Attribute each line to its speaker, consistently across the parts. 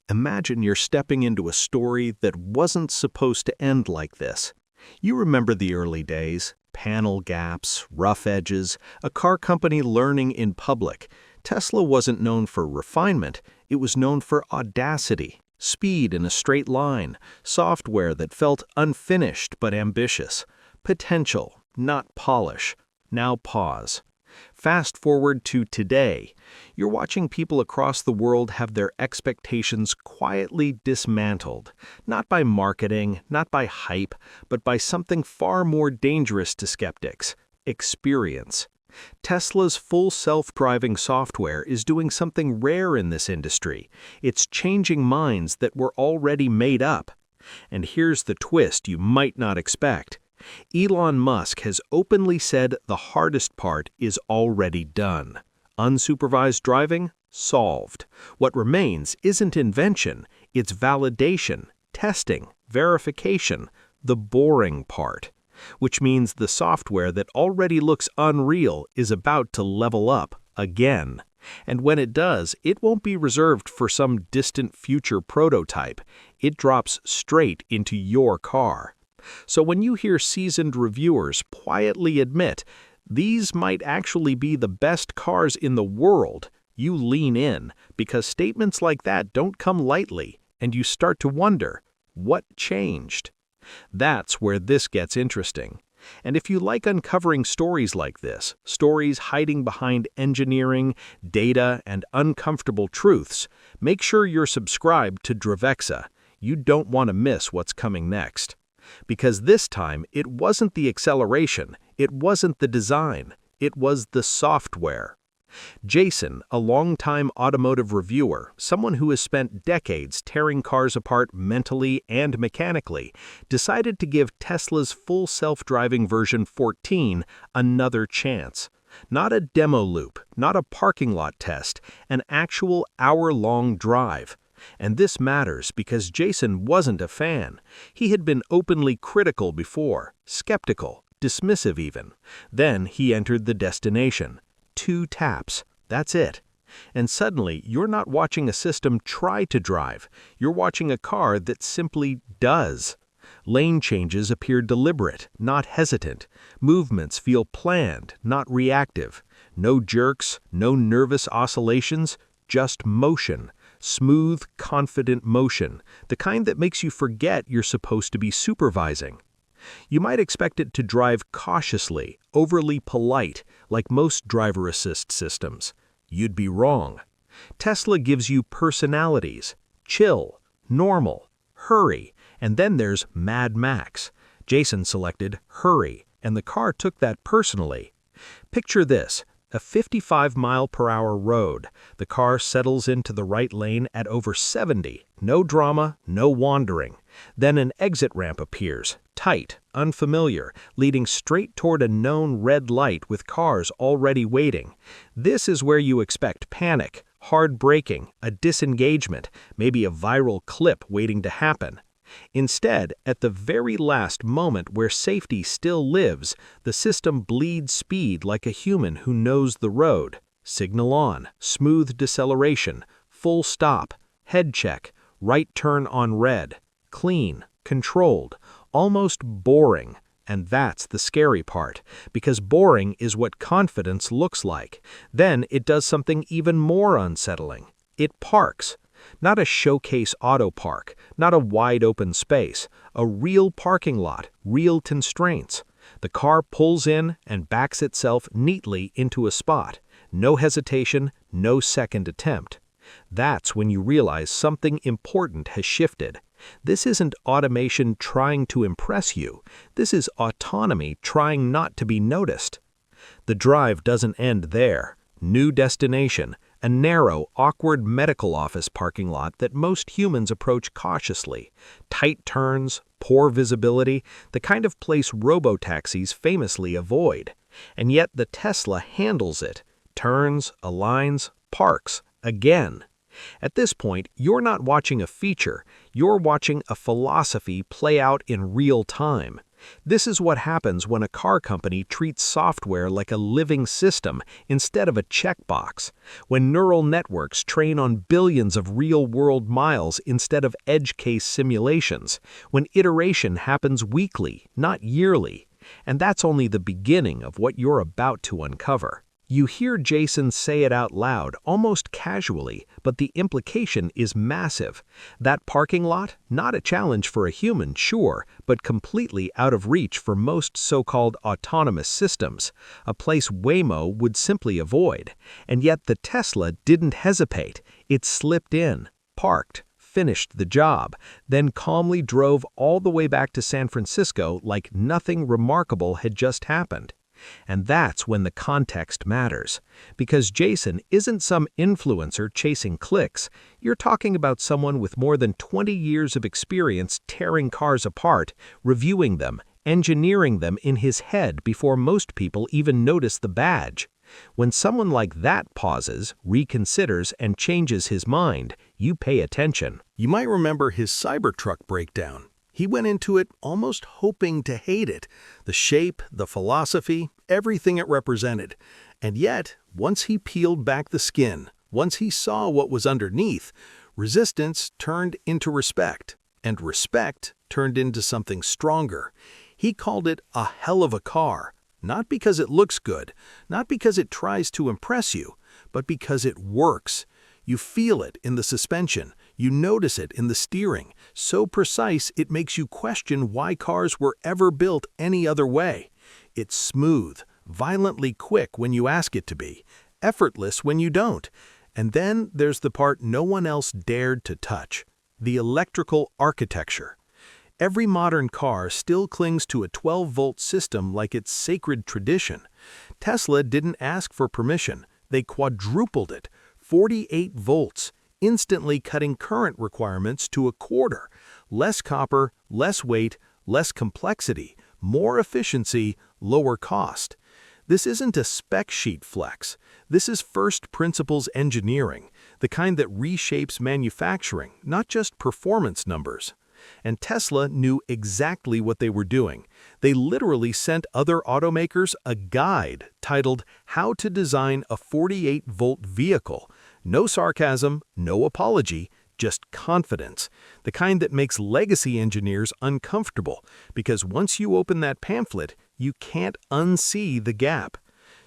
Speaker 1: Imagine you're stepping into a story that wasn't supposed to end like this. You remember the early days, panel gaps, rough edges, a car company learning in public. Tesla wasn't known for refinement, it was known for audacity, speed in a straight line, software that felt unfinished but ambitious, potential, not polish. Now pause. Fast forward to today. You're watching people across the world have their expectations quietly dismantled, not by marketing, not by hype, but by something far more dangerous to skeptics: experience. Tesla's full self-driving software is doing something rare in this industry. It's changing minds that were already made up. And here's the twist you might not expect. Elon Musk has openly said the hardest part is already done. Unsupervised driving? Solved. What remains isn't invention, it's validation, testing, verification, the boring part. Which means the software that already looks unreal is about to level up again. And when it does, it won't be reserved for some distant future prototype. It drops straight into your car. So when you hear seasoned reviewers quietly admit these might actually be the best cars in the world, you lean in, because statements like that don't come lightly, and you start to wonder, what changed? That's where this gets interesting. And if you like uncovering stories like this, stories hiding behind engineering, data, and uncomfortable truths, make sure you're subscribed to Dravexa. You don't want to miss what's coming next. Because this time, it wasn't the acceleration, it wasn't the design, it was the software. Jason, a longtime automotive reviewer, someone who has spent decades tearing cars apart mentally and mechanically, decided to give Tesla's full self-driving version 14 another chance. Not a demo loop, not a parking lot test, an actual hour-long drive. And this matters because Jason wasn't a fan. He had been openly critical before, skeptical, dismissive even. Then he entered the destination. 2 taps. That's it. And suddenly, you're not watching a system try to drive. You're watching a car that simply does. Lane changes appear deliberate, not hesitant. Movements feel planned, not reactive. No jerks, no nervous oscillations, just motion. Smooth, confident motion, the kind that makes you forget you're supposed to be supervising. You might expect it to drive cautiously, overly polite, like most driver assist systems. You'd be wrong. Tesla gives you personalities: chill, normal, hurry, and then there's Mad Max. Jason selected hurry, and the car took that personally. Picture this. A 55-mile-per-hour road. The car settles into the right lane at over 70. No drama, no wandering. Then an exit ramp appears, tight, unfamiliar, leading straight toward a known red light with cars already waiting. This is where you expect panic, hard braking, a disengagement, maybe a viral clip waiting to happen. Instead, at the very last moment where safety still lives, the system bleeds speed like a human who knows the road. Signal on, smooth deceleration, full stop, head check, right turn on red. Clean, controlled, almost boring. And that's the scary part, because boring is what confidence looks like. Then it does something even more unsettling. It parks. Not a showcase auto park, not a wide-open space, a real parking lot, real constraints. The car pulls in and backs itself neatly into a spot. No hesitation, no second attempt. That's when you realize something important has shifted. This isn't automation trying to impress you. This is autonomy trying not to be noticed. The drive doesn't end there. New destination. A narrow, awkward medical office parking lot that most humans approach cautiously. Tight turns, poor visibility, the kind of place robo-taxis famously avoid. And yet the Tesla handles it. Turns, aligns, parks, again. At this point, you're not watching a feature, you're watching a philosophy play out in real time. This is what happens when a car company treats software like a living system instead of a checkbox, when neural networks train on billions of real-world miles instead of edge case simulations, when iteration happens weekly, not yearly. And that's only the beginning of what you're about to uncover. You hear Jason say it out loud, almost casually, but the implication is massive. That parking lot, not a challenge for a human, sure, but completely out of reach for most so-called autonomous systems, a place Waymo would simply avoid. And yet the Tesla didn't hesitate. It slipped in, parked, finished the job, then calmly drove all the way back to San Francisco like nothing remarkable had just happened. And that's when the context matters. Because Jason isn't some influencer chasing clicks. You're talking about someone with more than 20 years of experience tearing cars apart, reviewing them, engineering them in his head before most people even notice the badge. When someone like that pauses, reconsiders, and changes his mind, you pay attention.
Speaker 2: You might remember his Cybertruck breakdown. He went into it almost hoping to hate it, the shape, the philosophy, everything it represented. And yet, once he peeled back the skin, once he saw what was underneath, resistance turned into respect, and respect turned into something stronger. He called it a hell of a car, not because it looks good, not because it tries to impress you, but because it works. You feel it in the suspension. You notice it in the steering, so precise it makes you question why cars were ever built any other way. It's smooth, violently quick when you ask it to be, effortless when you don't. And then there's the part no one else dared to touch, the electrical architecture. Every modern car still clings to a 12-volt system like it's sacred tradition. Tesla didn't ask for permission. They quadrupled it, 48 volts. Instantly cutting current requirements to a quarter. Less copper, less weight, less complexity, more efficiency, lower cost. This isn't a spec sheet flex. This is first principles engineering, the kind that reshapes manufacturing, not just performance numbers. And Tesla knew exactly what they were doing. They literally sent other automakers a guide titled How to Design a 48-Volt Vehicle. No sarcasm, no apology, just confidence. The kind that makes legacy engineers uncomfortable, because once you open that pamphlet, you can't unsee the gap.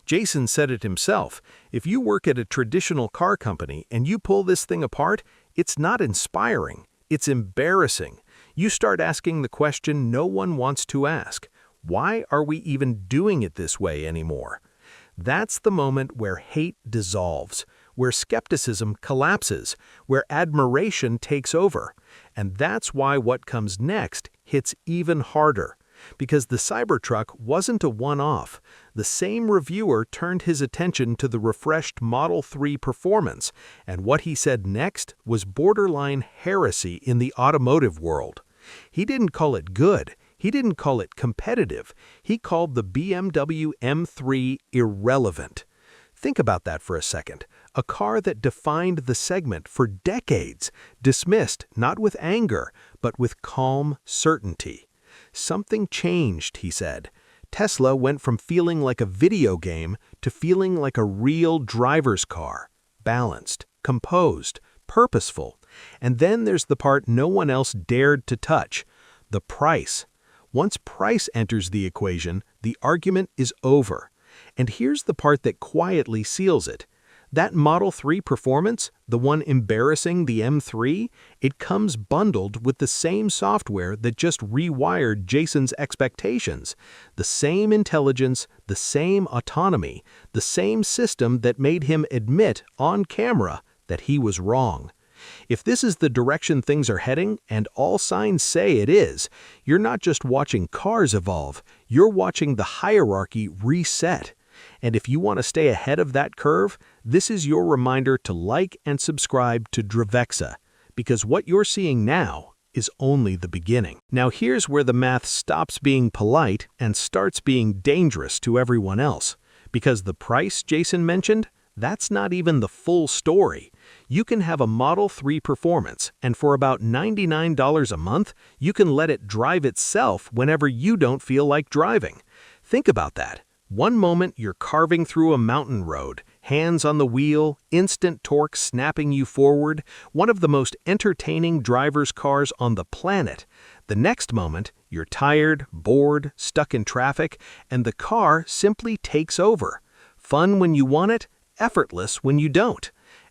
Speaker 2: Jason said it himself, if you work at a traditional car company and you pull this thing apart, it's not inspiring, it's embarrassing. You start asking the question no one wants to ask. Why are we even doing it this way anymore? That's the moment where hate dissolves, where skepticism collapses, where admiration takes over. And that's why what comes next hits even harder. Because the Cybertruck wasn't a one-off. The same reviewer turned his attention to the refreshed Model 3 performance, and what he said next was borderline heresy in the automotive world. He didn't call it good. He didn't call it competitive. He called the BMW M3 irrelevant. Think about that for a second. A car that defined the segment for decades, dismissed not with anger, but with calm certainty. Something changed, he said. Tesla went from feeling like a video game to feeling like a real driver's car. Balanced, composed, purposeful. And then there's the part no one else dared to touch, the price. Once price enters the equation, the argument is over. And here's the part that quietly seals it. That Model 3 performance, the one embarrassing the M3, it comes bundled with the same software that just rewired Jason's expectations. The same intelligence, the same autonomy, the same system that made him admit on camera that he was wrong. If this is the direction things are heading, and all signs say it is, you're not just watching cars evolve, you're watching the hierarchy reset. And if you want to stay ahead of that curve, this is your reminder to like and subscribe to Dravexa, because what you're seeing now is only the beginning. Now here's where the math stops being polite and starts being dangerous to everyone else. Because the price Jason mentioned, that's not even the full story. You can have a Model 3 Performance, and for about $99 a month, you can let it drive itself whenever you don't feel like driving. Think about that. One moment you're carving through a mountain road, hands on the wheel, instant torque snapping you forward, one of the most entertaining driver's cars on the planet. The next moment, you're tired, bored, stuck in traffic, and the car simply takes over. Fun when you want it, effortless when you don't.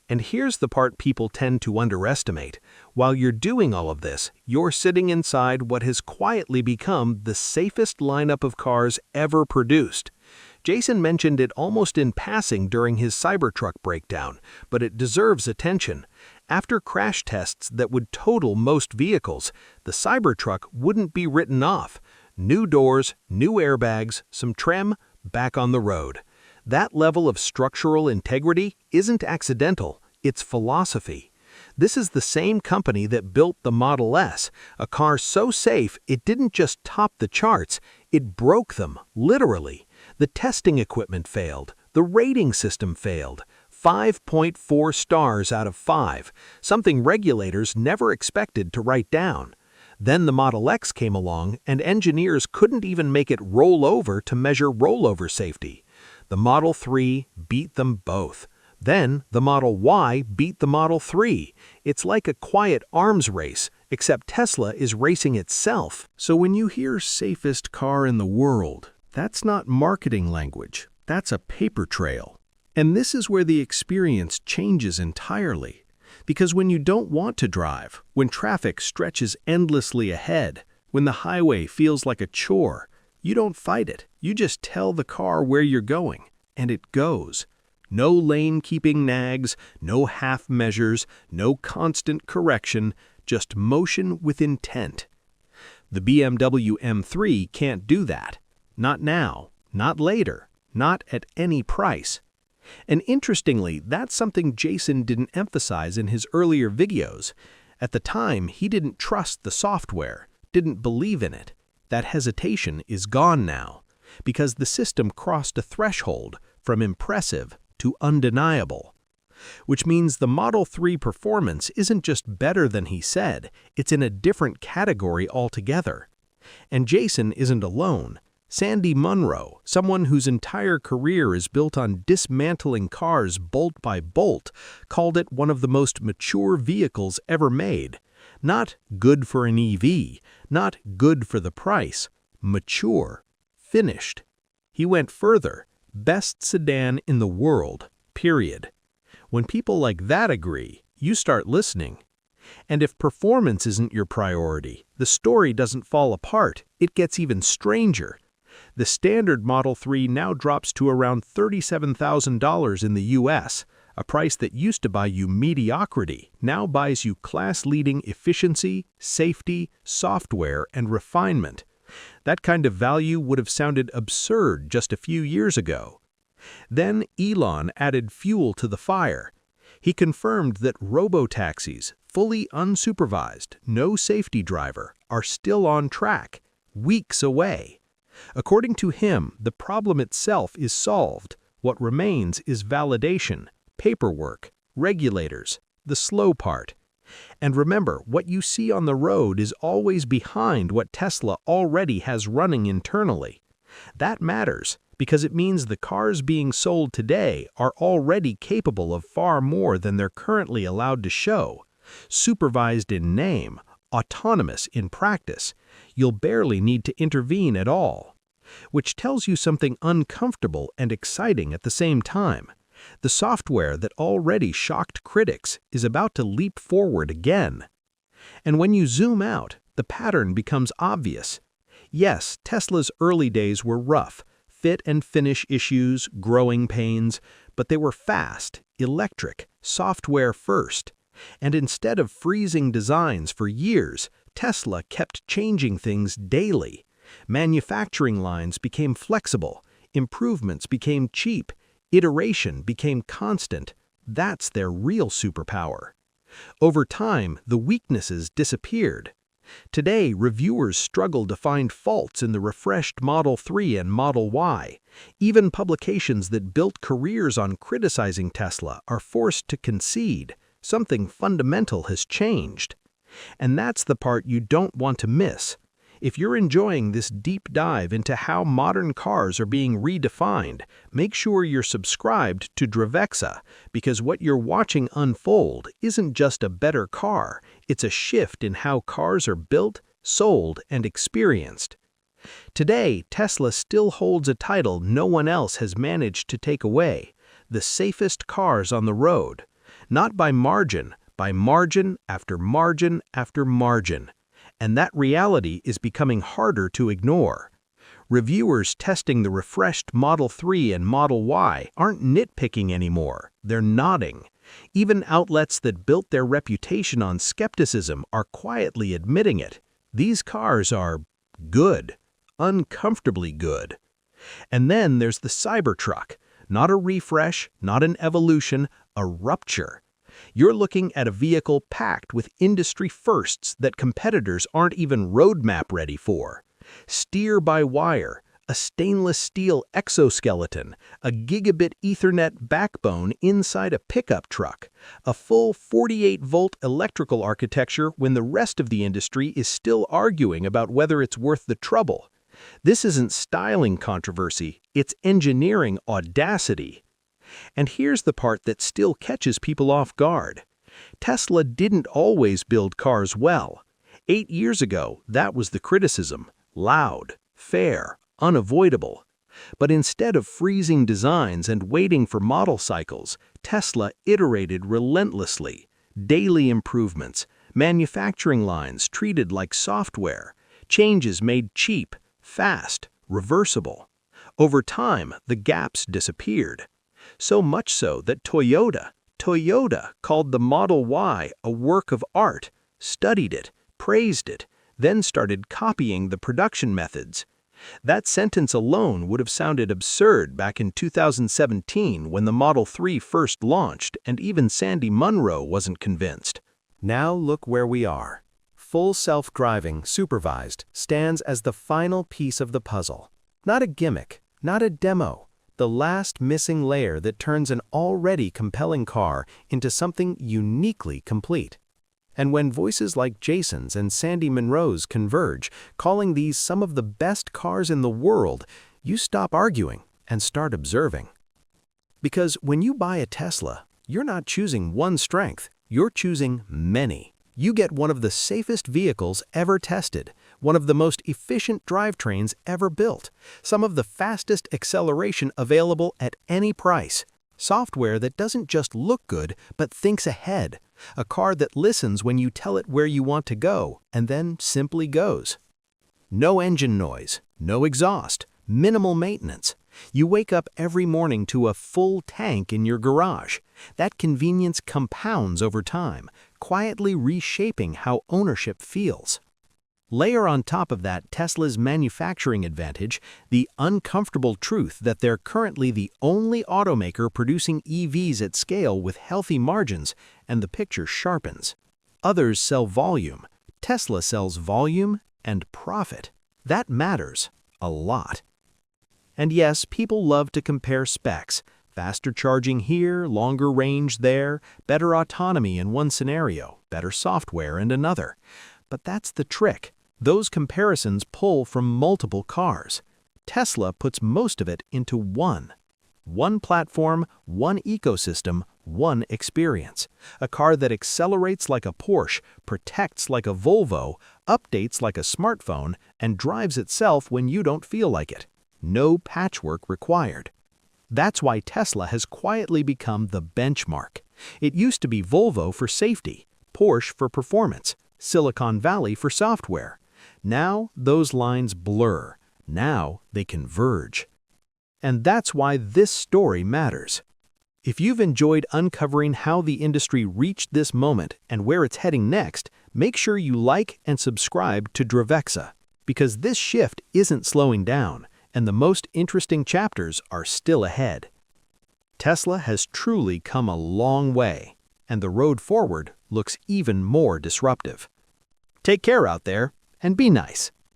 Speaker 2: And here's the part people tend to underestimate. While you're doing all of this, you're sitting inside what has quietly become the safest lineup of cars ever produced. Jason mentioned it almost in passing during his Cybertruck breakdown, but it deserves attention. After crash tests that would total most vehicles, the Cybertruck wouldn't be written off. New doors, new airbags, some trim, back on the road. That level of structural integrity isn't accidental, it's philosophy. This is the same company that built the Model S, a car so safe it didn't just top the charts, it broke them, literally. The testing equipment failed, the rating system failed. 5.4 stars out of 5, something regulators never expected to write down. Then the Model X came along, and engineers couldn't even make it roll over to measure rollover safety. The Model 3 beat them both. Then the Model Y beat the Model 3. It's like a quiet arms race, except Tesla is racing itself. So when you hear safest car in the world, that's not marketing language. That's a paper trail. And this is where the experience changes entirely. Because when you don't want to drive, when traffic stretches endlessly ahead, when the highway feels like a chore, you don't fight it. You just tell the car where you're going, and it goes. No lane-keeping nags, no half measures, no constant correction, just motion with intent. The BMW M3 can't do that. Not now, not later, not at any price. And interestingly, that's something Jason didn't emphasize in his earlier videos. At the time, he didn't trust the software, didn't believe in it. That hesitation is gone now, because the system crossed a threshold from impressive to undeniable. Which means the Model 3 Performance isn't just better than he said, it's in a different category altogether. And Jason isn't alone. Sandy Munro, someone whose entire career is built on dismantling cars bolt by bolt, called it one of the most mature vehicles ever made. Not good for an EV, not good for the price, mature, finished. He went further, best sedan in the world, period. When people like that agree, you start listening. And if performance isn't your priority, the story doesn't fall apart, it gets even stranger. The standard Model 3 now drops to around $37,000 in the US. A price that used to buy you mediocrity now buys you class-leading efficiency, safety, software, and refinement. That kind of value would have sounded absurd just a few years ago. Then Elon added fuel to the fire. He confirmed that robotaxis, fully unsupervised, no safety driver, are still on track, weeks away. According to him, the problem itself is solved. What remains is validation, paperwork, regulators, the slow part. And remember, what you see on the road is always behind what Tesla already has running internally. That matters because it means the cars being sold today are already capable of far more than they're currently allowed to show. Supervised in name, autonomous in practice, you'll barely need to intervene at all. Which tells you something uncomfortable and exciting at the same time. The software that already shocked critics is about to leap forward again. And when you zoom out, the pattern becomes obvious. Yes, Tesla's early days were rough, fit and finish issues, growing pains, but they were fast, electric, software first. And instead of freezing designs for years, Tesla kept changing things daily. Manufacturing lines became flexible, improvements became cheap, iteration became constant. That's their real superpower. Over time, the weaknesses disappeared. Today, reviewers struggle to find faults in the refreshed Model 3 and Model Y. Even publications that built careers on criticizing Tesla are forced to concede.
Speaker 1: Something fundamental has changed. And that's the part you don't want to miss. If you're enjoying this deep dive into how modern cars are being redefined, make sure you're subscribed to Dravexa, because what you're watching unfold isn't just a better car, it's a shift in how cars are built, sold, and experienced. Today, Tesla still holds a title no one else has managed to take away: the safest cars on the road. Not by margin after margin after margin. And that reality is becoming harder to ignore. Reviewers testing the refreshed Model 3 and Model Y aren't nitpicking anymore, they're nodding. Even outlets that built their reputation on skepticism are quietly admitting it. These cars are good, uncomfortably good. And then there's the Cybertruck. Not a refresh, not an evolution, a rupture. You're looking at a vehicle packed with industry firsts that competitors aren't even roadmap ready for. Steer-by-wire, a stainless steel exoskeleton, a gigabit Ethernet backbone inside a pickup truck, a full 48-volt electrical architecture when the rest of the industry is still arguing about whether it's worth the trouble. This isn't styling controversy, it's engineering audacity. And here's the part that still catches people off guard. Tesla didn't always build cars well. 8 years ago, that was the criticism: loud, fair, unavoidable. But instead of freezing designs and waiting for model cycles, Tesla iterated relentlessly. Daily improvements, manufacturing lines treated like software, changes made cheap, fast, reversible. Over time, the gaps disappeared. So much so that Toyota called the Model Y a work of art, studied it, praised it, then started copying the production methods. That sentence alone would have sounded absurd back in 2017 when the Model 3 first launched and even Sandy Munro wasn't convinced.
Speaker 2: Now look where we are. Full self-driving, supervised, stands as the final piece of the puzzle. Not a gimmick, not a demo. The last missing layer that turns an already compelling car into something uniquely complete. And when voices like Jason's and Sandy Munro's converge, calling these some of the best cars in the world, you stop arguing and start observing. Because when you buy a Tesla, you're not choosing one strength, you're choosing many. You get one of the safest vehicles ever tested, one of the most efficient drivetrains ever built, some of the fastest acceleration available at any price, software that doesn't just look good but thinks ahead, a car that listens when you tell it where you want to go and then simply goes. No engine noise, no exhaust, minimal maintenance. You wake up every morning to a full tank in your garage. That convenience compounds over time, quietly reshaping how ownership feels. Layer on top of that Tesla's manufacturing advantage, the uncomfortable truth that they're currently the only automaker producing EVs at scale with healthy margins, and the picture sharpens. Others sell volume. Tesla sells volume and profit. That matters a lot. And yes, people love to compare specs. Faster charging here, longer range there, better autonomy in one scenario, better software in another. But that's the trick. Those comparisons pull from multiple cars. Tesla puts most of it into one. One platform, one ecosystem, one experience. A car that accelerates like a Porsche, protects like a Volvo, updates like a smartphone, and drives itself when you don't feel like it. No patchwork required. That's why Tesla has quietly become the benchmark. It used to be Volvo for safety, Porsche for performance, Silicon Valley for software. Now those lines blur. Now they converge. And that's why this story matters. If you've enjoyed uncovering how the industry reached this moment and where it's heading next, make sure you like and subscribe to Dravexa, because this shift isn't slowing down, and the most interesting chapters are still ahead. Tesla has truly come a long way, and the road forward looks even more disruptive. Take care out there, and be nice.